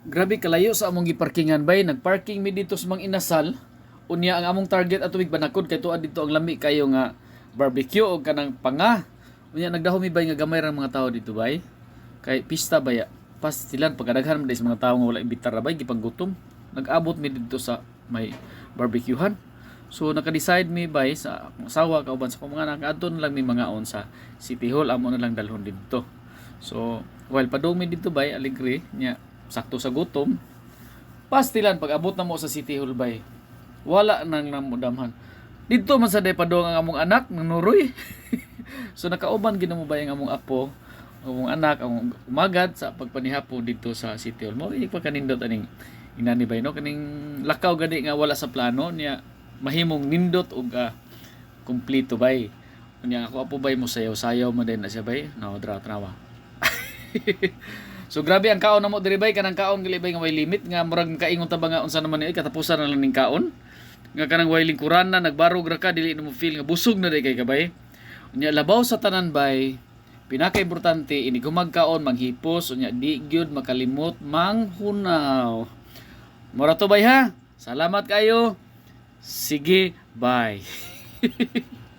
Grabe kalayo sa among giparkingan bay, nagparking mi dito sa mga inasal. Unya ang among target ato mig banakod kay tuad dito ang lami kayo nga barbecue o kanang panga. Unya nagdahom mi bay nga gamay ra mga tao dito bay. Kay pista baya. Pastilan pagkadaghan man sa mga tao nga wala imbitar ra bay gipanggutom. Nag-abot mi dito sa may barbecuehan. So naka-decide mi bay sa asawa kauban sa mga anak adton lang mi mga on sa City Hall amo na lang dalhon dito. So while padung mi dito bay aligre nya sakto sa gutom. Pastilan pag abot na mo sa City Hall bay. Wala nang namudamhan. Dito man sa day padung ang among anak nanuroy. So nakauban gid mo bay ang among apo, among anak, among umagad sa pagpanihapo dito sa City Hall. Mo pa kanindot aning inani bay no kaning lakaw gani nga wala sa plano niya mahimong nindot og kumpleto bay. Unya ako apo bay mo sayaw-sayaw man din na siya bay. No, trawa. So grabe ang kaon namo diri bay kanang kaon gali bay nga may limit nga murag kaingon ta ba nga unsa naman ni katapusan na lang ning kaon. Nga kanang way lingkuran na nagbarog ra ka dili na mo feel nga busog na day kay kabay. Unya labaw sa tanan bay pinaka importante ini gumagkaon manghipos unya di gyud makalimot manghunaw. Mura to bay ha. Salamat kayo. Sige, bye.